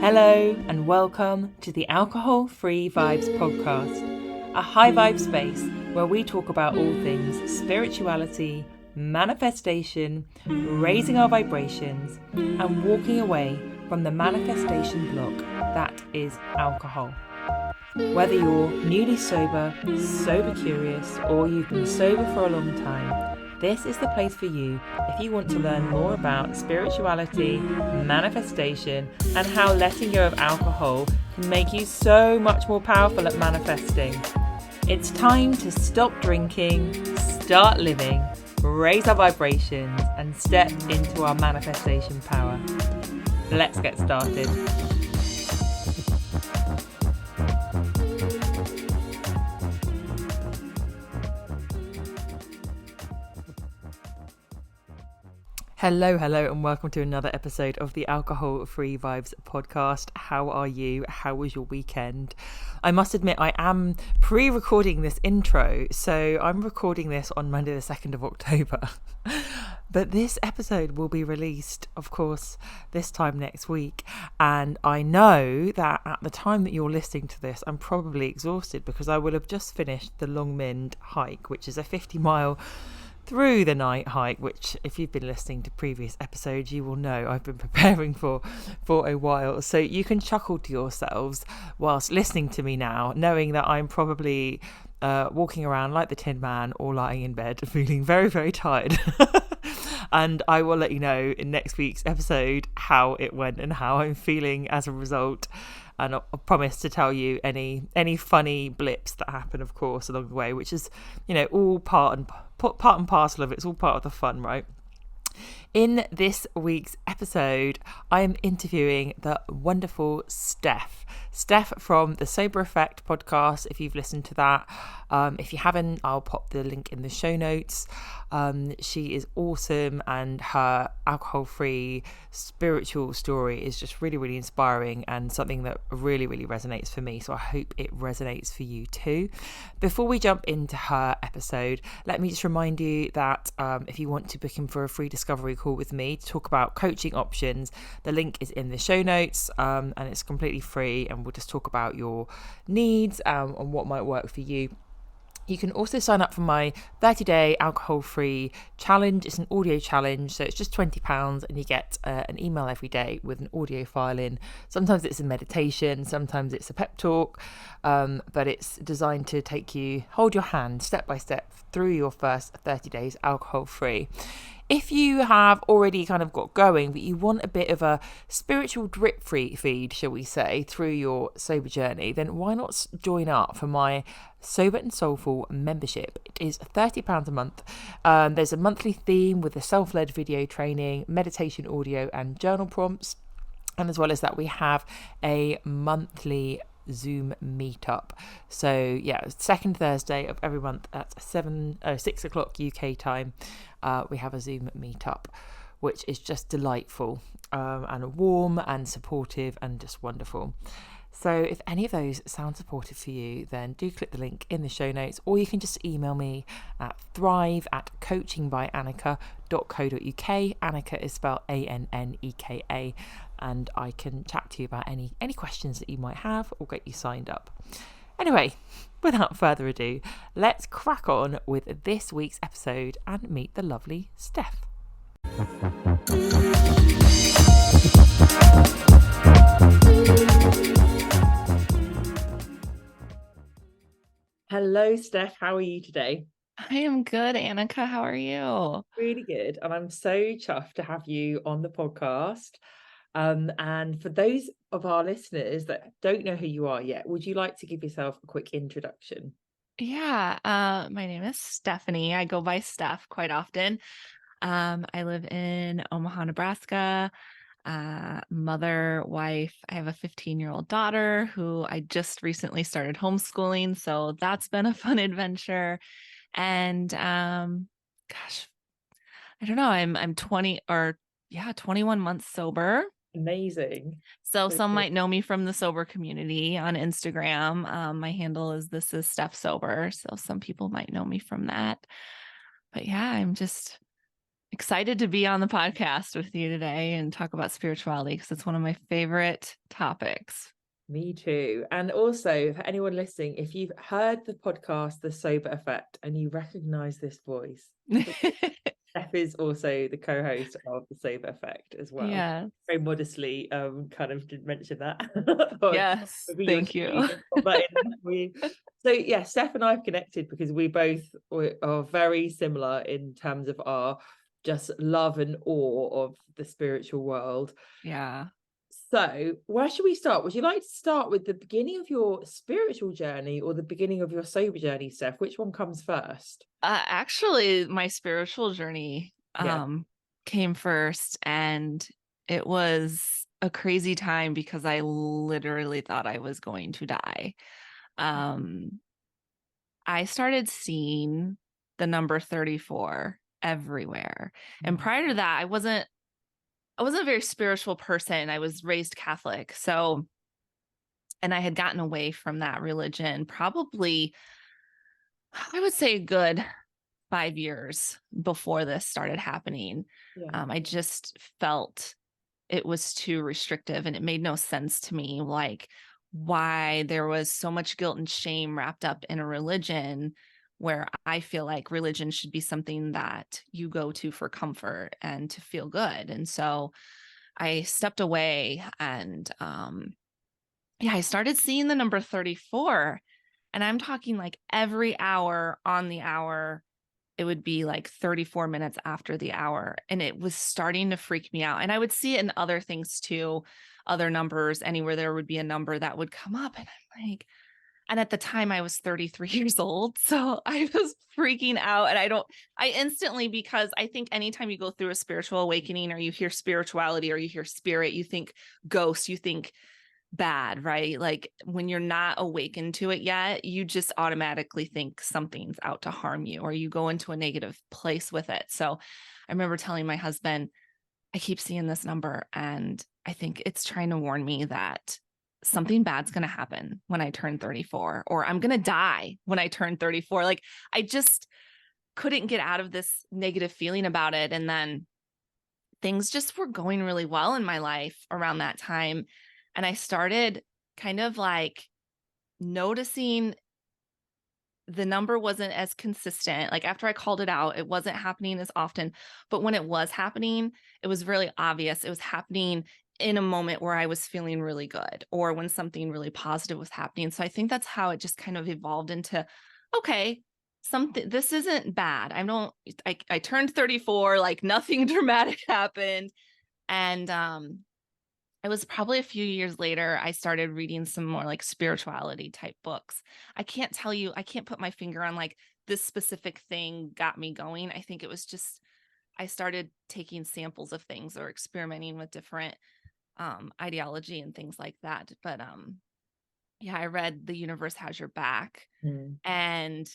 Hello and welcome to the Alcohol Free Vibes podcast, a high vibe space where we talk about all things spirituality, manifestation, raising our vibrations, and walking away from the manifestation block that is alcohol. Whether you're newly sober, sober curious, or you've been sober for a long time, this is the place for you if you want to learn more about spirituality, manifestation, and how letting go of alcohol can make you so much more powerful at manifesting. It's time to stop drinking, start living, raise our vibrations, and step into our manifestation power. Let's get started. Hello, and welcome to another episode of the Alcohol Free Vibes podcast. How are you? How was your weekend? I must admit, I am pre-recording this intro, so I'm recording this on Monday the 2nd of October. But this episode will be released, of course, this time next week. And I know that at the time that you're listening to this, I'm probably exhausted because I will have just finished the Longmynd hike, which is a 50-mile through the night hike, which if you've been listening to previous episodes you will know I've been preparing for a while, so you can chuckle to yourselves whilst listening to me now, knowing that I'm probably walking around like the Tin Man or lying in bed feeling very, very tired. And I will let you know in next week's episode how it went and how I'm feeling as a result. And I'll promise to tell you any funny blips that happen, of course, along the way, which is, all part and parcel of it. It's all part of the fun, right? In this week's episode, I am interviewing the wonderful Steph from the Sober Effect podcast, if you've listened to that. If you haven't, I'll pop the link in the show notes. She is awesome, and her alcohol-free spiritual story is just really, really inspiring and something that really, really resonates for me. So I hope it resonates for you too. Before we jump into her episode, let me just remind you that if you want to book in for a free discovery call with me to talk about coaching options, the link is in the show notes, and it's completely free, and we'll just talk about your needs and what might work for you. You can also sign up for my 30-day alcohol-free challenge. It's an audio challenge, so it's just £20 and you get an email every day with an audio file in. Sometimes it's a meditation, sometimes it's a pep talk, but it's designed to hold your hand step by step through your first 30 days alcohol-free. If you have already kind of got going, but you want a bit of a spiritual drip feed, shall we say, through your sober journey, then why not join up for my Sober and Soulful membership? It is £30 a month. There's a monthly theme with a self-led video training, meditation audio and journal prompts. And as well as that, we have a monthly Zoom meetup. So yeah, second Thursday of every month at 6 o'clock UK time, we have a Zoom meetup, which is just delightful and warm and supportive and just wonderful. So if any of those sound supportive for you, then do click the link in the show notes, or you can just email me at thrive@coachingbyanneka.co.uk. Anneka is spelled Anneka, and I can chat to you about any questions that you might have or get you signed up. Anyway, without further ado, let's crack on with this week's episode and meet the lovely Steph. Hello, Steph. How are you today? I am good, Anneka. How are you? Really good. And I'm so chuffed to have you on the podcast. And for those of our listeners that don't know who you are yet, would you like to give yourself a quick introduction? Yeah, my name is Stephanie. I go by Steph quite often. I live in Omaha, Nebraska. Mother, wife. I have a 15-year-old daughter who I just recently started homeschooling, so that's been a fun adventure. And gosh, I don't know. I'm 21 months sober. Amazing. So So some good. might know me from the sober community on Instagram. My handle is This Is Steph Sober. So some people might know me from that. But yeah, I'm just Excited to be on the podcast with you today and talk about spirituality because it's one of my favorite topics. Me too. And also, for anyone listening, if you've heard the podcast, The Sober Effect, and you recognize this voice, Steph is also the co-host of The Sober Effect as well. Yes. Very modestly, kind of did mention that. Yes. Thank you. So yeah, Steph and I have connected because we both are very similar in terms of our just love and awe of the spiritual world. Yeah. So, where should we start? Would you like to start with the beginning of your spiritual journey or the beginning of your sober journey, Steph? Which one comes first? Actually, my spiritual journey Yeah. came first, and it was a crazy time because I literally thought I was going to die. Um, I started seeing the number 34 everywhere. And prior to that, I wasn't a very spiritual person. I was raised Catholic. So, and I had gotten away from that religion probably, I would say, a good 5 years before this started happening. Yeah. I just felt it was too restrictive and it made no sense to me, like why there was so much guilt and shame wrapped up in a religion where I feel like religion should be something that you go to for comfort and to feel good. And so I stepped away and yeah, I started seeing the number 34. And I'm talking like every hour on the hour, it would be like 34 minutes after the hour. And it was starting to freak me out. And I would see it in other things too, other numbers, anywhere there would be a number that would come up. And I'm like, and at the time I was 33 years old. So I was freaking out. And I instantly, because I think anytime you go through a spiritual awakening or you hear spirituality or you hear spirit, you think ghosts, you think bad, right? Like when you're not awakened to it yet, you just automatically think something's out to harm you or you go into a negative place with it. So I remember telling my husband, I keep seeing this number and I think it's trying to warn me that something bad's going to happen when I turn 34 or I'm going to die when I turn 34. Like I just couldn't get out of this negative feeling about it. And then things just were going really well in my life around that time. And I started kind of like noticing the number wasn't as consistent. Like after I called it out, it wasn't happening as often. But when it was happening, it was really obvious. It was happening in a moment where I was feeling really good or when something really positive was happening. So I think that's how it just kind of evolved into, okay, something, this isn't bad. I turned 34, like nothing dramatic happened. And it was probably a few years later, I started reading some more like spirituality type books. I can't tell you, I can't put my finger on like this specific thing got me going. I think it was just, I started taking samples of things or experimenting with different ideology and things like that. But yeah, I read The Universe Has Your Back. And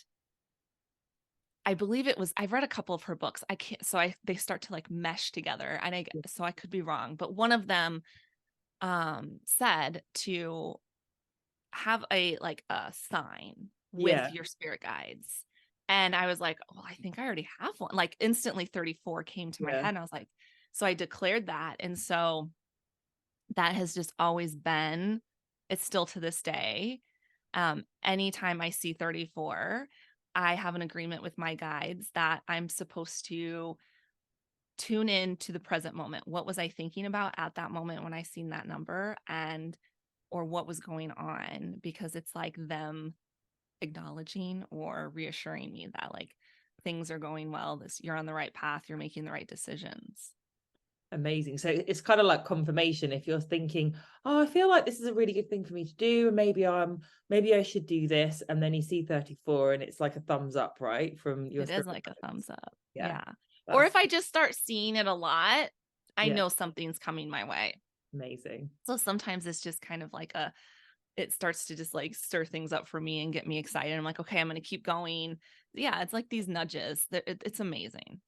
I believe it was, I've read a couple of her books. I can't, so they start to like mesh together. And so I could be wrong, but one of them said to have a sign with Yeah. your spirit guides. And I was like, well, I think I already have one. Like instantly 34 came to my head. And I was like, so I declared that. And so that has just always been, it's still to this day. Anytime I see 34, I have an agreement with my guides that I'm supposed to tune in to the present moment. What was I thinking about at that moment when I seen that number or what was going on? Because it's like them acknowledging or reassuring me that like things are going well. You're on the right path. You're making the right decisions. Amazing. So it's kind of like confirmation. If you're thinking, oh, I feel like this is a really good thing for me to do, and maybe I should do this, and then you see 34 and it's like a thumbs up, right? From your It is spirit like a guides. thumbs up. Yeah. Yeah. Or That's if I just start seeing it a lot, I yeah, know something's coming my way. amazing. So sometimes it's just kind of like it starts to just like stir things up for me and get me excited. I'm like, okay, I'm going to keep going. Yeah, it's like these nudges. It's amazing.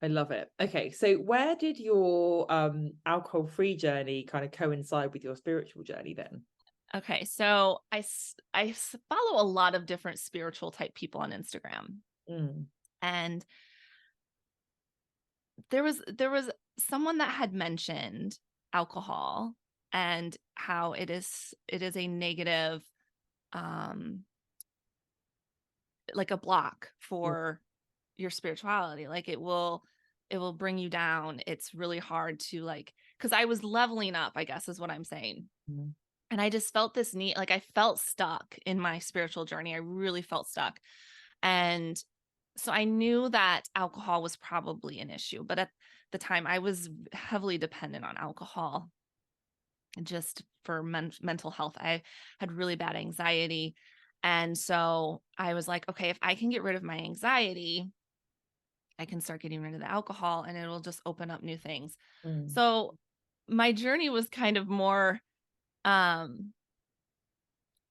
I love it. Okay, so where did your alcohol-free journey kind of coincide with your spiritual journey then? Okay, so I follow a lot of different spiritual type people on Instagram. Mm. And there was someone that had mentioned alcohol and how it is a negative, um like a block Yeah. for your spirituality. Like it will bring you down. It's really hard to, like, because I was leveling up, I guess is what I'm saying. Mm. And I just felt this need, like I felt stuck in my spiritual journey. I really felt stuck. And so I knew that alcohol was probably an issue, but at the time I was heavily dependent on alcohol just for mental health. I had really bad anxiety. And so I was like, okay, if I can get rid of my anxiety, I can start getting rid of the alcohol and it'll just open up new things. Mm. So my journey was kind of more, um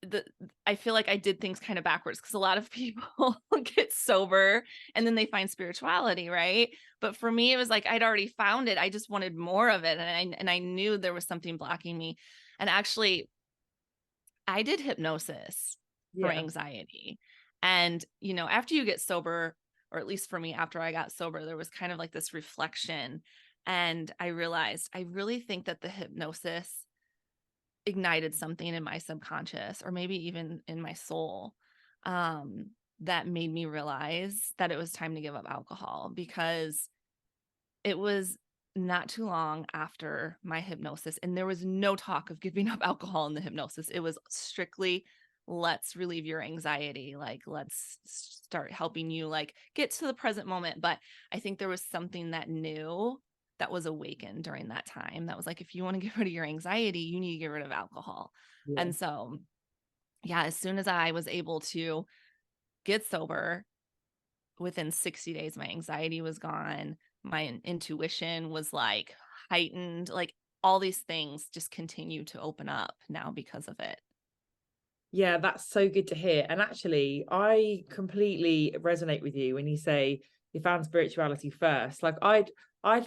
the I feel like I did things kind of backwards because a lot of people get sober and then they find spirituality, right? But for me, it was like I'd already found it. I just wanted more of it, and I knew there was something blocking me. And actually, I did hypnosis for Yeah. anxiety. And after you get sober, or at least for me, after I got sober, there was kind of like this reflection, and I realized I really think that the hypnosis ignited something in my subconscious or maybe even in my soul, um, that made me realize that it was time to give up alcohol, because it was not too long after my hypnosis, and there was no talk of giving up alcohol in the hypnosis. It was strictly, let's relieve your anxiety, like let's start helping you like get to the present moment. But I think there was something that new that was awakened during that time that was like, if you want to get rid of your anxiety, you need to get rid of alcohol. Yeah. And so, yeah, as soon as I was able to get sober, within 60 days, my anxiety was gone. My intuition was like heightened. Like all these things just continue to open up now because of it. Yeah, that's so good to hear. And actually, I completely resonate with you when you say you found spirituality first. Like I'd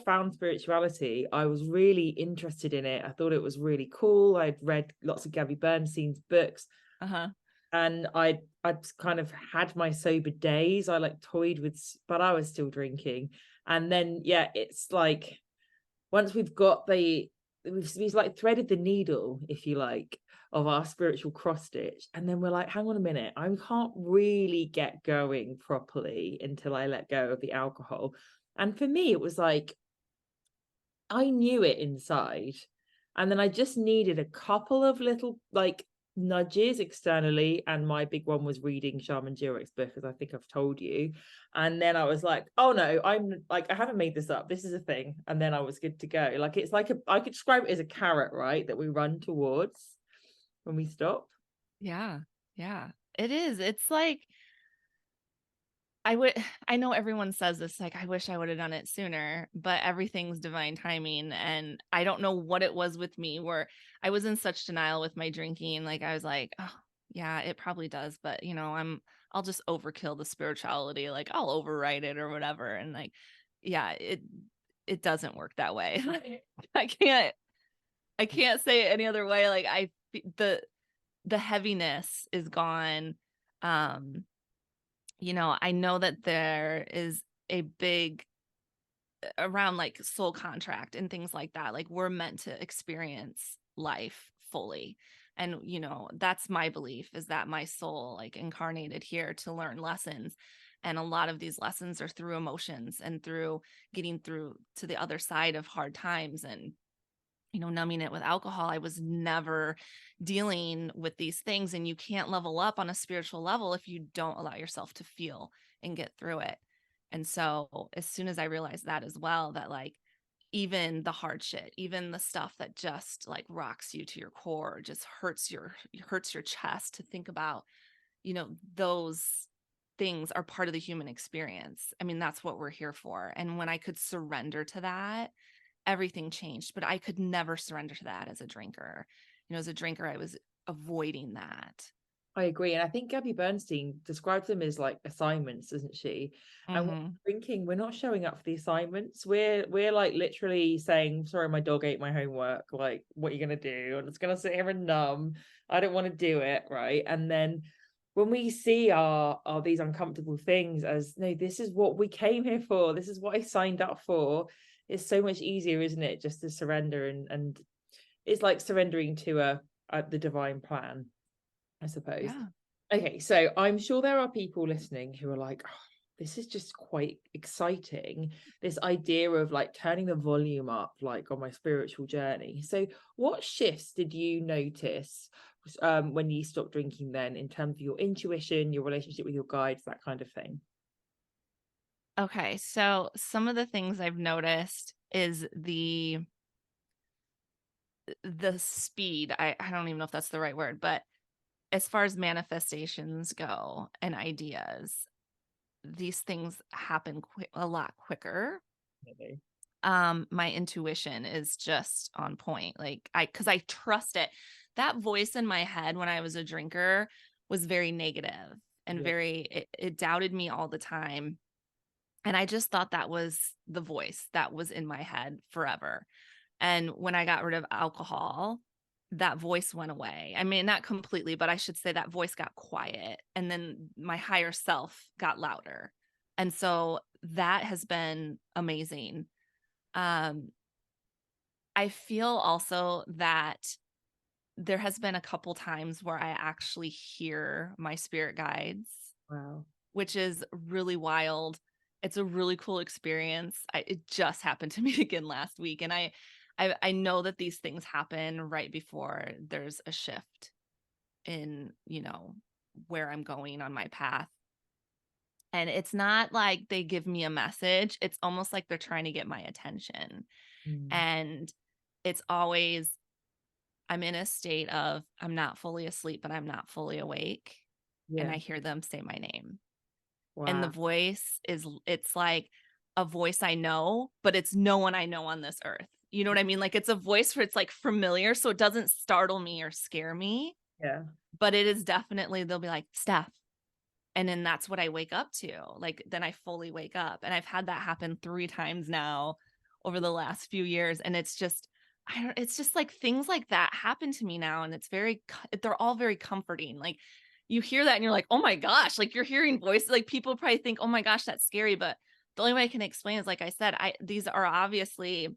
found spirituality. I was really interested in it. I thought it was really cool. I'd read lots of Gabby Bernstein's books, Uh huh. and I'd kind of had my sober days. I like toyed with, but I was still drinking. And then yeah, it's like once we've like threaded the needle, if you like, of our spiritual cross stitch, and then we're like, hang on a minute, I can't really get going properly until I let go of the alcohol. And for me, it was like I knew it inside. And then I just needed a couple of little like nudges externally. And my big one was reading Shaman Jurek's book, as I think I've told you. And then I was like, oh no, I'm like, I haven't made this up. This is a thing. And then I was good to go. Like it's like I could describe it as a carrot, right? That we run towards when we stop. Yeah. Yeah. It is. It's like, I would, I know everyone says this, like, I wish I would have done it sooner, but everything's divine timing. And I don't know what it was with me where I was in such denial with my drinking. Like, I was like, oh, yeah, it probably does. But, I'll just overkill the spirituality. Like, I'll override it or whatever. And like, yeah, it doesn't work that way. I can't, I can't say it any other way. Like, the heaviness is gone. Um, I know that there is a big around like soul contract and things like that. Like we're meant to experience life fully. And, that's my belief, is that my soul like incarnated here to learn lessons. And a lot of these lessons are through emotions and through getting through to the other side of hard times. And numbing it with alcohol, I was never dealing with these things. And you can't level up on a spiritual level if you don't allow yourself to feel and get through it. And so, as soon as I realized that as well, that like even the hard shit, even the stuff that just like rocks you to your core, just hurts your chest to think about, those things are part of the human experience. I mean, that's what we're here for. And when I could surrender to that, everything changed. But I could never surrender to that as a drinker. As a drinker, I was avoiding that. I agree. And I think Gabby Bernstein describes them as like assignments, doesn't she? And when Mm-hmm. we're drinking, we're not showing up for the assignments. We're like literally saying, sorry, my dog ate my homework. Like, what are you gonna do? I'm just gonna sit here and numb. I don't want to do it. Right. And then when we see our these uncomfortable things as, no, this is what we came here for, this is what I signed up for, it's so much easier, isn't it, just to surrender, and it's like surrendering to the divine plan, I suppose. Yeah. Okay, so I'm sure there are people listening who are like, oh, this is just quite exciting, this idea of like turning the volume up, like on my spiritual journey. So what shifts did you notice when you stopped drinking then, in terms of your intuition, your relationship with your guides, that kind of thing? Okay, so some of the things I've noticed is the speed. I don't even know if that's the right word, but as far as manifestations go and ideas, these things happen a lot quicker. Maybe. My intuition is just on point. Like cuz I trust it. That voice in my head when I was a drinker was very negative and Yeah. it doubted me all the time. And I just thought that was the voice that was in my head forever. And when I got rid of alcohol, that voice went away. I mean, not completely, but I should say that voice got quiet. And then my higher self got louder. And so that has been amazing. Um, I feel also that there has been a couple times where I actually hear my spirit guides, Wow. which is really wild. It's a really cool experience. It just happened to me again last week, and I know that these things happen right before there's a shift in, where I'm going on my path. And it's not like they give me a message. It's almost like they're trying to get my attention. Mm. And it's always I'm in a state of I'm not fully asleep, but I'm not fully awake. And Yeah. I hear them say my name. And the Wow. voice it's like a voice I know, but it's no one I know on this earth. You know what I mean? Like it's a voice where it's like familiar, so it doesn't startle me or scare me, Yeah. but it is definitely they'll be like, Steph. And then that's what I wake up to. Like then I fully wake up. And I've had that happen 3 times now over the last few years. And it's just like things like that happen to me now. And they're all very comforting. Like you hear that and you're like, oh my gosh, like you're hearing voices. Like people probably think, oh my gosh, that's scary. But the only way I can explain is like I said, these are obviously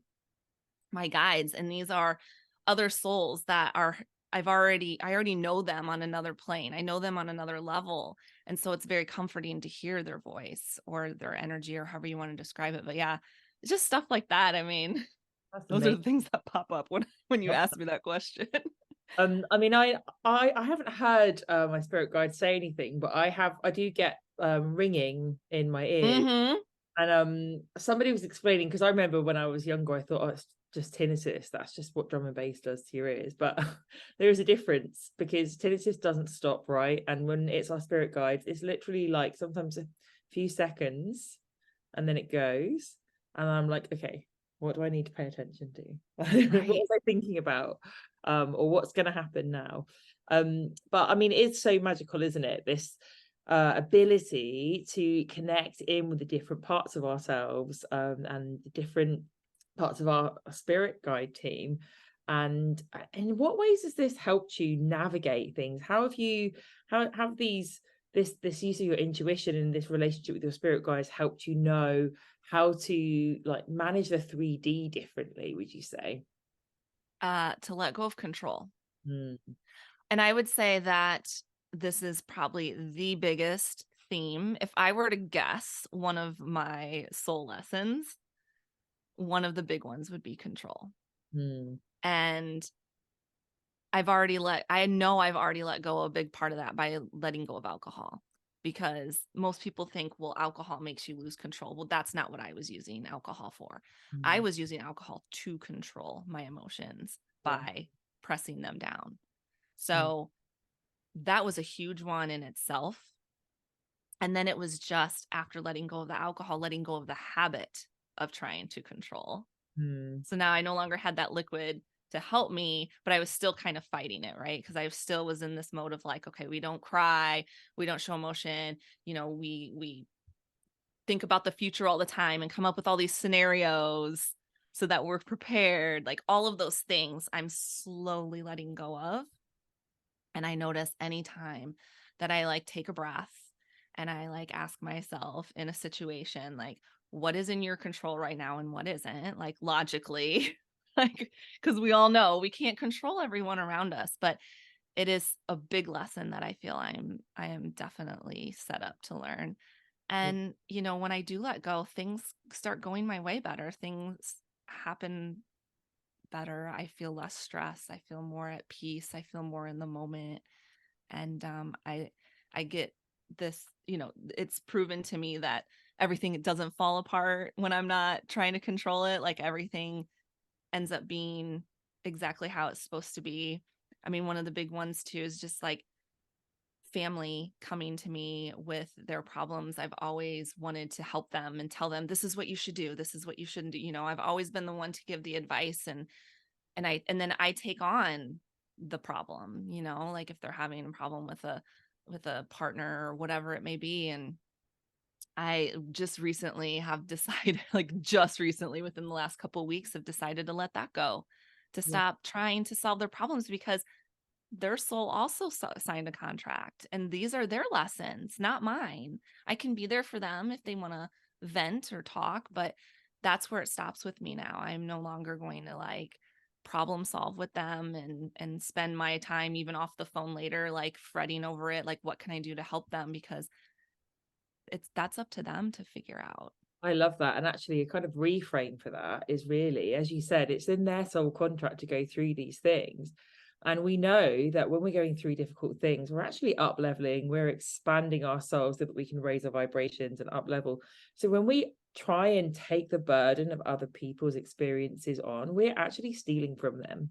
my guides and these are other souls that are I already know them on another plane. I know them on another level. And so it's very comforting to hear their voice or their energy or however you want to describe it. But yeah, it's just stuff like that. I mean, That's those are amazing. the things that pop up when you ask me that question. I mean, I haven't heard my spirit guide say anything, but I do get ringing in my ears. Mhm. And somebody was explaining, because I remember when I was younger, I thought, oh, it's just tinnitus. That's just what drum and bass does to your ears. But there is a difference, because tinnitus doesn't stop, right? And when it's our spirit guides, it's literally like sometimes a few seconds and then it goes. And I'm like, okay, what do I need to pay attention to? What Right. was I thinking about? Or what's going to happen now? But I mean, it's so magical, isn't it? This ability to connect in with the different parts of ourselves, and the different parts of our spirit guide team. And in what ways has this helped you navigate things? How have these this use of your intuition and this relationship with your spirit guides helped you know how to like manage the 3D differently, would you say? To let go of control. Mm. And I would say that this is probably the biggest theme. If I were to guess one of my soul lessons, one of the big ones would be control. Mm. And I know I've already let go a big part of that by letting go of alcohol because most people think, well, alcohol makes you lose control. Well, that's not what I was using alcohol for. I Mm. was using alcohol to control my emotions Yeah. by pressing them down. Mm. So that was a huge one in itself. And then it was just after letting go of the alcohol, letting go of the habit of trying to control. Mm. So now I no longer had that liquid to help me, but I was still kind of fighting it, right? Because I still was in this mode of like, okay, we don't cry, we don't show emotion, we think about the future all the time and come up with all these scenarios so that we're prepared. Like all of those things I'm slowly letting go of. And I notice anytime that I like take a breath and I like ask myself in a situation, like, what is in your control right now and what isn't, like logically, like, because we all know we can't control everyone around us, but it is a big lesson that I feel I am definitely set up to learn. And, when I do let go, things start going my way better. Things happen better. I feel less stress. I feel more at peace. I feel more in the moment. And I get this, it's proven to me that everything doesn't fall apart when I'm not trying to control it. Like everything ends up being exactly how it's supposed to be. I mean, one of the big ones too is just like family coming to me with their problems. I've always wanted to help them and tell them this is what you should do. This is what you shouldn't do. I've always been the one to give the advice and then I take on the problem, like if they're having a problem with a partner or whatever it may be. And I just recently have decided, like just recently within the last couple of weeks, have decided to let that go, to Yeah. stop trying to solve their problems because their soul also signed a contract and these are their lessons, not mine. I can be there for them if they want to vent or talk, but that's where it stops with me now. I'm no longer going to like problem solve with them and spend my time even off the phone later like fretting over it, like what can I do to help them, because that's up to them to figure out. I love that. And actually, a kind of reframe for that is really, as you said, it's in their soul contract to go through these things. And we know that when we're going through difficult things, we're actually up leveling, we're expanding our souls so that we can raise our vibrations and up level. So when we try and take the burden of other people's experiences on, we're actually stealing from them.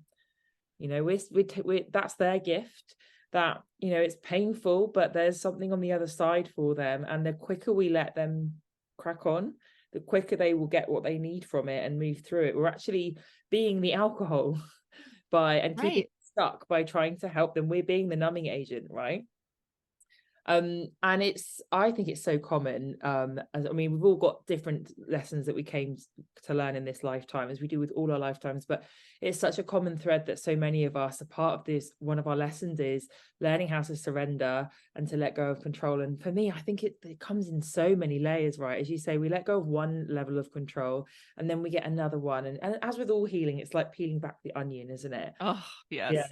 We're that's their gift. That it's painful, but there's something on the other side for them. And the quicker we let them crack on, the quicker they will get what they need from it and move through it. We're actually being the alcohol and keeping Right. stuck by trying to help them. We're being the numbing agent, right? And I think it's so common. I mean, we've all got different lessons that we came to learn in this lifetime, as we do with all our lifetimes, but it's such a common thread that so many of us are part of this. One of our lessons is learning how to surrender and to let go of control. And for me, I think it comes in so many layers, right? As you say, we let go of one level of control and then we get another one. And as with all healing, it's like peeling back the onion, isn't it? Oh, Yeah. yes.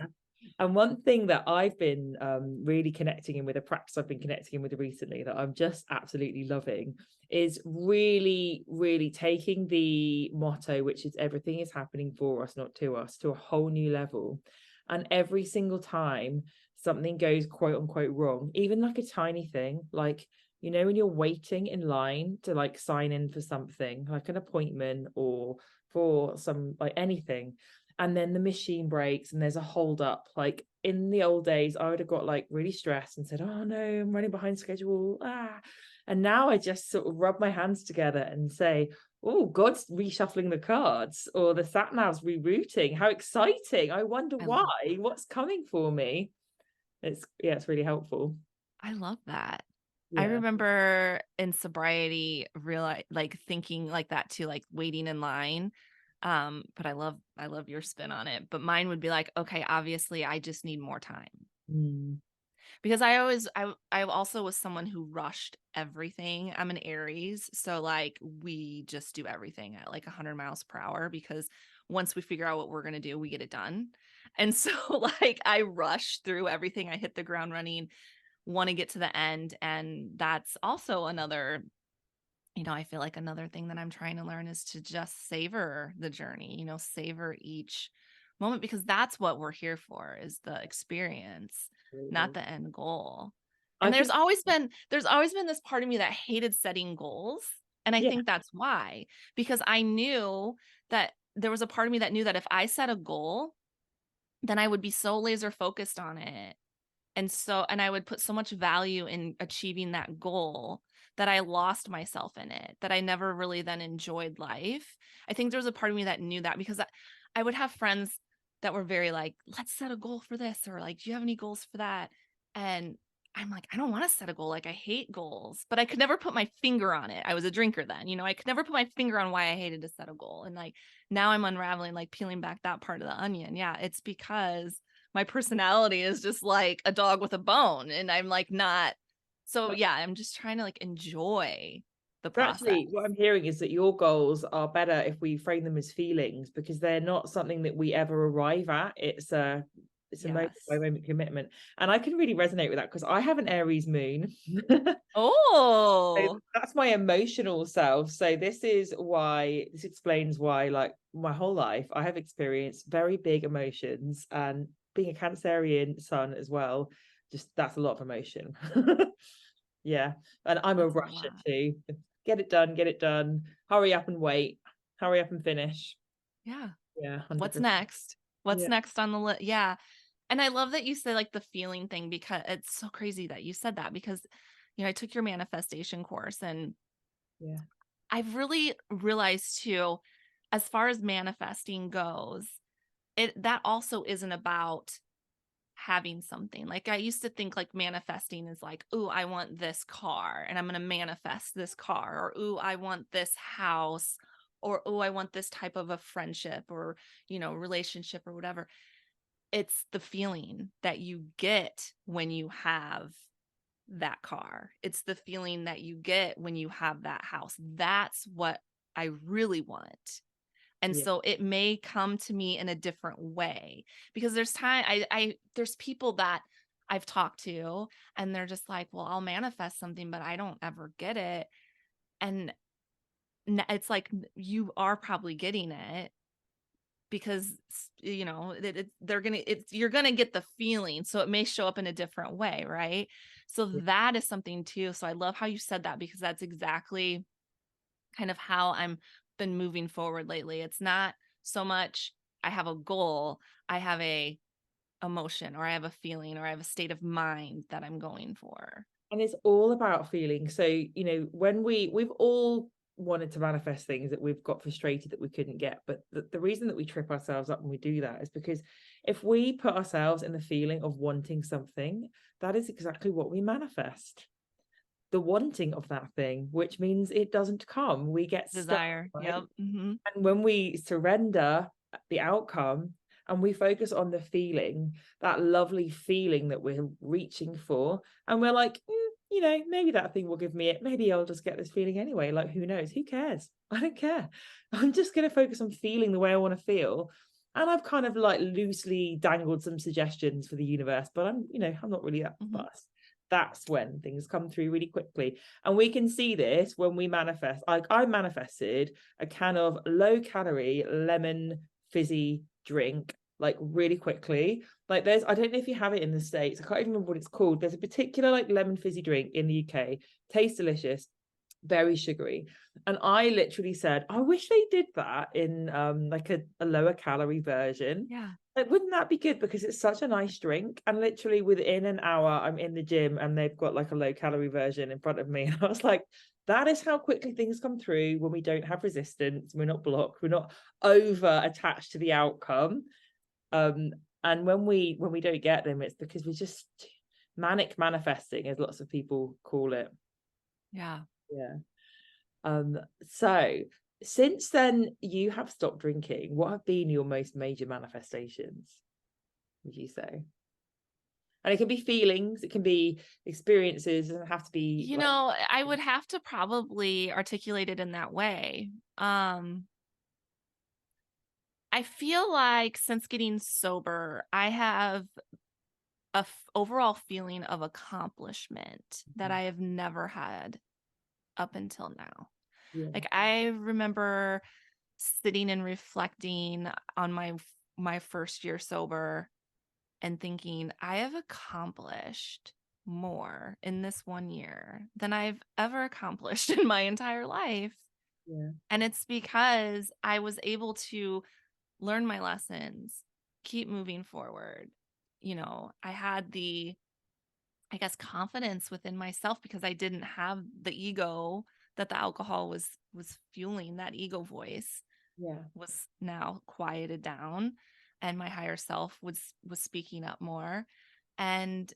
And one thing that I've been really connecting in with, a practice I've been connecting in with recently that I'm just absolutely loving, is really, really taking the motto, which is everything is happening for us, not to us, to a whole new level. And every single time something goes quote unquote wrong, even like a tiny thing, like, when you're waiting in line to like sign in for something, like an appointment or for some, like anything, and then the machine breaks and there's a hold up. Like in the old days, I would have got like really stressed and said, oh no, I'm running behind schedule. And now I just sort of rub my hands together and say, oh, God's reshuffling the cards, or the sat nav's rerouting. How exciting. I wonder I why. love What's coming for me? It's really helpful. I love that. I Yeah. remember in sobriety like thinking like that too, like waiting in line. But I love your spin on it. But mine would be like, okay, obviously I just need more time. Mm. Because I also was someone who rushed everything. I'm an Aries, so like we just do everything at like 100 miles per hour because once we figure out what we're going to do, we get it done. And so like I rush through everything. I hit the ground running, want to get to the end, and that's also another, I feel like another thing that I'm trying to learn is to just savor the journey, savor each moment, because that's what we're here for, is the experience, not Absolutely. the end goal. I And think, there's always been this part of me that hated setting goals. And I yeah. think that's why, because I knew that there was a part of me that knew that if I set a goal, then I would be so laser focused on it, and I would put so much value in achieving that goal that I lost myself in it, that I never really then enjoyed life. I think there was a part of me that knew that, because I would have friends that were very like, let's set a goal for this, or like, do you have any goals for that? And I'm like, I don't want to set a goal. Like, I hate goals, but I could never put my finger on it. I was a drinker then, I could never put my finger on why I hated to set a goal. And like, now I'm unraveling, like peeling back that part of the onion. Yeah, it's because my personality is just like a dog with a bone, and I'm like not. So But yeah, I'm just trying to like enjoy the so process. actually, what I'm hearing is that your goals are better if we frame them as feelings, because they're not something that we ever arrive at. It's a moment by Yes. moment commitment. And I can really resonate with that because I have an Aries moon. So Oh, that's my emotional self. So this explains why, like, my whole life I have experienced very big emotions, and being a Cancerian sun as well, just that's a lot of emotion. Yeah. And I'm a that's a rusher lot. too. Get it done. Hurry up and wait. Hurry up and finish. Yeah. Yeah, What's 100%. next? What's Yeah. next on the list? Yeah. And I love that you say like the feeling thing, because it's so crazy that you said that, because I took your manifestation course, and Yeah. I've really realized too, as far as manifesting goes, that also isn't about having something. Like I used to think like manifesting is like, "Ooh, I want this car and I'm going to manifest this car," or "Ooh, I want this house," or "Ooh, I want this type of a friendship or, relationship or whatever." It's the feeling that you get when you have that car. It's the feeling that you get when you have that house. That's what I really want. And Yeah. so it may come to me in a different way, because there's time there's people that I've talked to, and they're just like, "Well, I'll manifest something, but I don't ever get it." And it's like you are probably getting it, because you're gonna get the feeling, so it may show up in a different way, right? So Yeah. that is something too. So I love how you said that, because that's exactly kind of how I'm been moving forward lately. It's not so much I have a goal, I have a emotion, or I have a feeling, or I have a state of mind that I'm going for. And it's all about feeling. So, when we've all wanted to manifest things that we've got frustrated that we couldn't get. But the reason that we trip ourselves up when we do that is because if we put ourselves in the feeling of wanting something, that is exactly what we manifest. The wanting of that thing, which means it doesn't come. We get stuck, Desire. right? Yep. Mhm. And when we surrender the outcome and we focus on the feeling, that lovely feeling that we're reaching for, and we're like, maybe that thing will give me it. Maybe I'll just get this feeling anyway. Like, who knows? Who cares? I don't care. I'm just going to focus on feeling the way I want to feel. And I've kind of like loosely dangled some suggestions for the universe, but I'm not really that Mhm. fussed. That's when things come through really quickly. And we can see this when we manifest. Like, I manifested a can of low calorie lemon fizzy drink like really quickly. Like, I don't know if you have it in the States. I can't even remember what it's called. There's a particular like lemon fizzy drink in the UK. Tastes delicious, very sugary. And I literally said, I wish they did that in like a lower calorie version. Yeah. Like, wouldn't that be good? Because it's such a nice drink. And literally within an hour, I'm in the gym and they've got like a low calorie version in front of me. And I was like, that is how quickly things come through when we don't have resistance. We're not blocked. We're not over attached to the outcome. Um, and when we don't get them, it's because we're just manic manifesting, as lots of people call it. Yeah. Yeah. So since then, you have stopped drinking. What have been your most major manifestations, would you say? And it can be feelings, it can be experiences, it doesn't have to be like, I would have to probably articulate it in that way. I feel like since getting sober, I have overall feeling of accomplishment that I have never had up until now. yeah, Like I remember sitting and reflecting on my first year sober and thinking, I have accomplished more in this 1 year than I've ever accomplished in my entire life. yeah, And it's because I was able to learn my lessons, keep moving forward. I had I guess, confidence within myself, because I didn't have the ego that the alcohol was fueling. That ego voice yeah. was now quieted down, and my higher self was speaking up more. And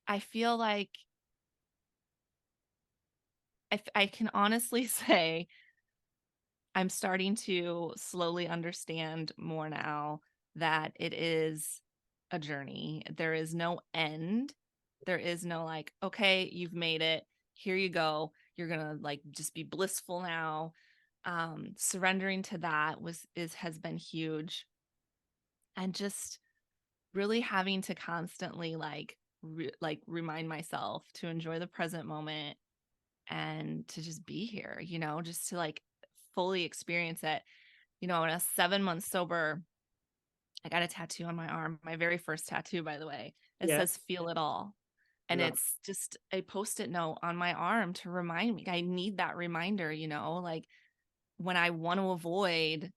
I feel like I can honestly say I'm starting to slowly understand more now that it is a journey. There is no end. There is no like, okay, you've made it. Here you go. You're going to like just be blissful now. Surrendering to that has been huge. And just really having to constantly like remind myself to enjoy the present moment and to just be here, just to like fully experience it. When I was 7 months sober, I got a tattoo on my arm, my very first tattoo, by the way. It Yeah. says feel it all. And Love. it's just a post-it note on my arm to remind me. I need that reminder, like when I want to avoid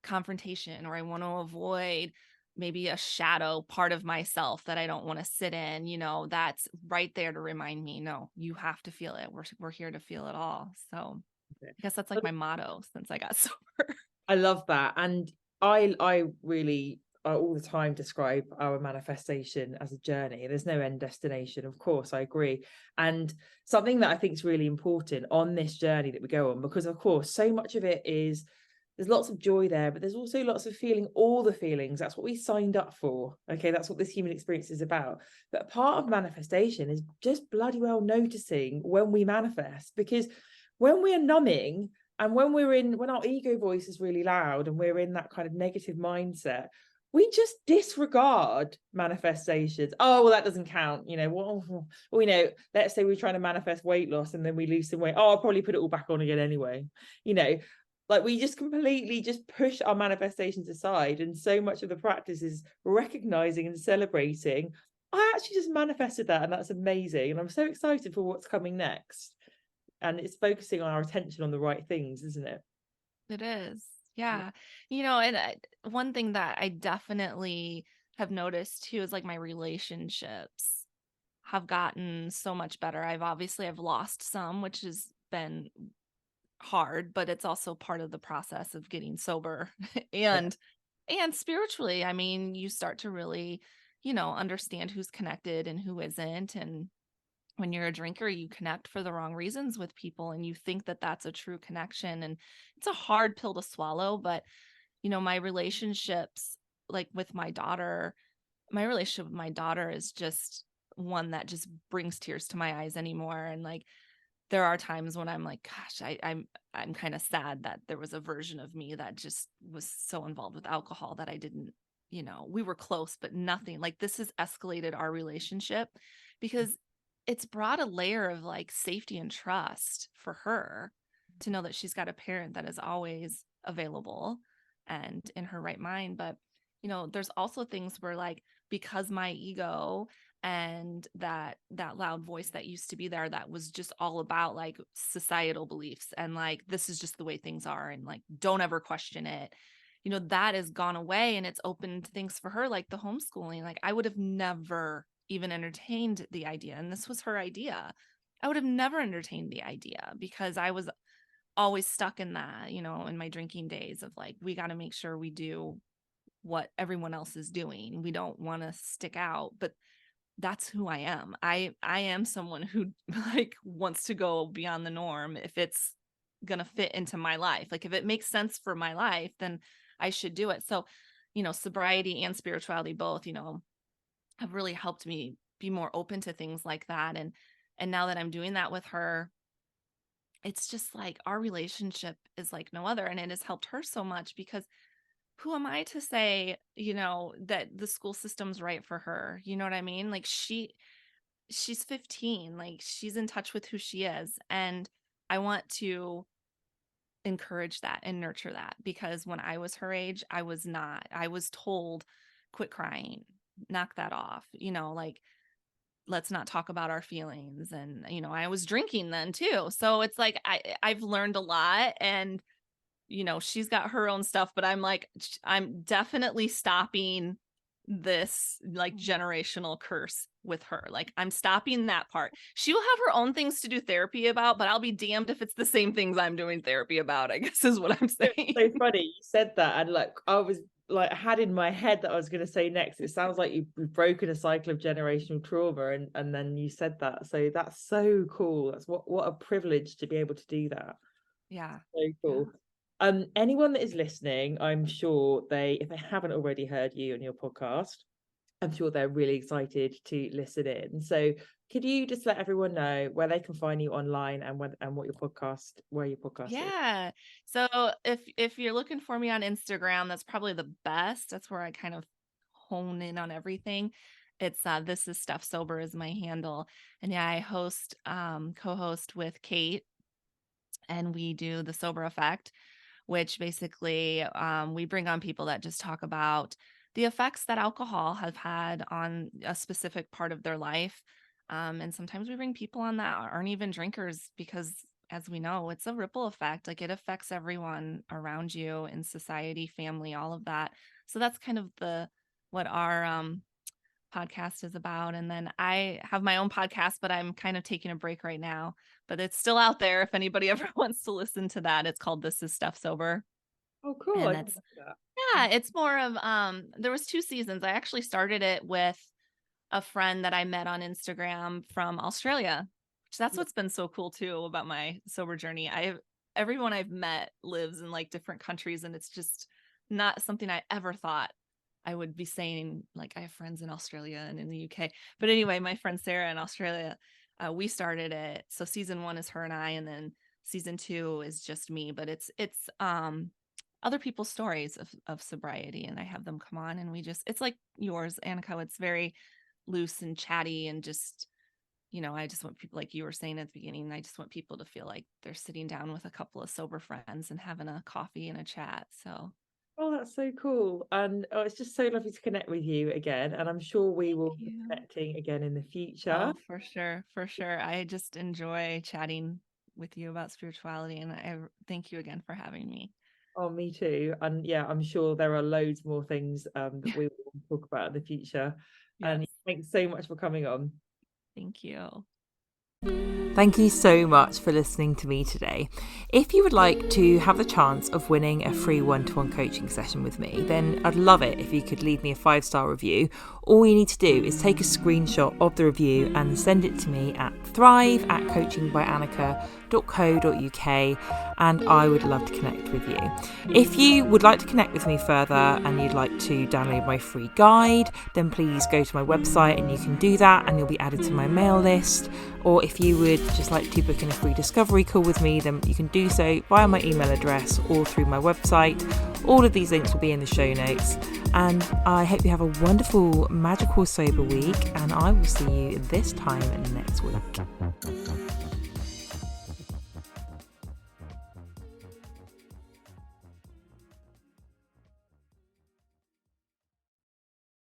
confrontation, or I want to avoid maybe a shadow part of myself that I don't want to sit in, that's right there to remind me, no, you have to feel it. We're here to feel it all. So Okay. I guess that's like my motto since I got sober. I love that. And I really all the time describe our manifestation as a journey. There's no end destination. Of course, I agree. And something that I think is really important on this journey that we go on, because of course, so much of it is there's lots of joy there, but there's also lots of feeling all the feelings. That's what we signed up for. Okay, that's what this human experience is about. But part of manifestation is just bloody well noticing when we manifest, because when we're numbing and when our ego voice is really loud and we're in that kind of negative mindset, we just disregard manifestations. Oh, well, that doesn't count. Let's say we're trying to manifest weight loss and then we lose some weight. Oh, I'll probably put it all back on again anyway. Like we just completely just push our manifestations aside. And so much of the practice is recognizing and celebrating. I actually just manifested that, and that's amazing. And I'm so excited for what's coming next. And it's focusing our attention on the right things, isn't it? It is. Yeah. And one thing that I definitely have noticed too is like my relationships have gotten so much better. I've lost some, which has been hard, but it's also part of the process of getting sober. Yeah. And spiritually, I mean, you start to really, understand who's connected and who isn't. And when you're a drinker, you connect for the wrong reasons with people and you think that that's a true connection. And it's a hard pill to swallow, but my relationships, like with my relationship with my daughter is just one that just brings tears to my eyes anymore. And like there are times when I'm like, gosh, I'm kind of sad that there was a version of me that just was so involved with alcohol that I didn't, we were close, but nothing. Like this has escalated our relationship because it's brought a layer of like safety and trust for her to know that she's got a parent that is always available and in her right mind. But, there's also things where like because my ego and that loud voice that used to be there that was just all about like societal beliefs and like this is just the way things are and like don't ever question it, that has gone away and it's opened things for her, like the homeschooling. Like I would have never even entertained the idea, and this was her idea. I would have never entertained the idea because I was always stuck in that, in my drinking days of like we got to make sure we do what everyone else is doing. We don't want to stick out, but that's who I am. I am someone who like wants to go beyond the norm if it's going to fit into my life. Like if it makes sense for my life, then I should do it. So, sobriety and spirituality both, have really helped me be more open to things like that. And now that I'm doing that with her, it's just like our relationship is like no other. And it has helped her so much because who am I to say, that the school system's right for her? You know what I mean? Like she's 15, like she's in touch with who she is. And I want to encourage that and nurture that because when I was her age, I was not. I was told, quit crying, knock that off, like let's not talk about our feelings. And, I was drinking then too. So it's like I've learned a lot and she's got her own stuff, but I'm like, I'm definitely stopping this like generational curse with her. Like I'm stopping that part. She will have her own things to do therapy about, but I'll be damned if it's the same things I'm doing therapy about, I guess is what I'm saying. It's so funny you said that, and like I was like had in my head that I was going to say next. It sounds like you've broken a cycle of generational trauma, and then you said that. So that's so cool. That's what a privilege to be able to do that. Yeah. So cool. Yeah. Anyone that is listening, I'm sure if they haven't already heard you on your podcast, I'm sure they're really excited to listen in. So could you just let everyone know where they can find you online and what where your podcast is? Yeah. So if you're looking for me on Instagram, that's probably the best. That's where I kind of hone in on everything. It's This is Steph Sober is my handle. And yeah, I co-host with Kate, and we do the Sober Effect, which basically we bring on people that just talk about the effects that alcohol have had on a specific part of their life. And sometimes we bring people on that aren't even drinkers because, as we know, it's a ripple effect. Like, it affects everyone around you in society, family, all of that. So that's kind of what our podcast is about. And then I have my own podcast, but I'm kind of taking a break right now. But it's still out there if anybody ever wants to listen to that. It's called This is Steph Sober. Oh, cool. And I didn't that's, know that. yeah, it's more of there was 2 seasons. I actually started it with a friend that I met on Instagram from Australia. Which that's Yeah. what's been so cool too about my sober journey. Everyone I've met lives in like different countries, and it's just not something I ever thought I would be saying. Like, I have friends in Australia and in the UK. But anyway, my friend Sarah in Australia, we started it. So season 1 is her and I, and then season 2 is just me. But it's other people's stories of sobriety, and I have them come on, and it's like yours, Anneka. It's very loose and chatty, and just, I just want people, like you were saying at the beginning, I just want people to feel like they're sitting down with a couple of sober friends and having a coffee and a chat. So Oh, that's so cool. And it's just so lovely to connect with you again. And I'm sure we thank will be you. connecting again in the future. Oh, for sure. For sure. I just enjoy chatting with you about spirituality, and I thank you again for having me. Oh, me too. And yeah, I'm sure there are loads more things that we will talk about in the future. And Yes. thanks so much for coming on. Thank you. Thank you so much for listening to me today. If you would like to have the chance of winning a free one-to-one coaching session with me, then I'd love it if you could leave me a 5-star review. All you need to do is take a screenshot of the review and send it to me at thrive@coachingbyanneka.co.uk, and I would love to connect with you. If you would like to connect with me further and you'd like to download my free guide, then please go to my website and you can do that, and you'll be added to my mail list. Or if you would just like to book in a free discovery call with me, then you can do so via my email address or through my website. All of these links will be in the show notes. And I hope you have a wonderful, magical, sober week, and I will see you this time next week.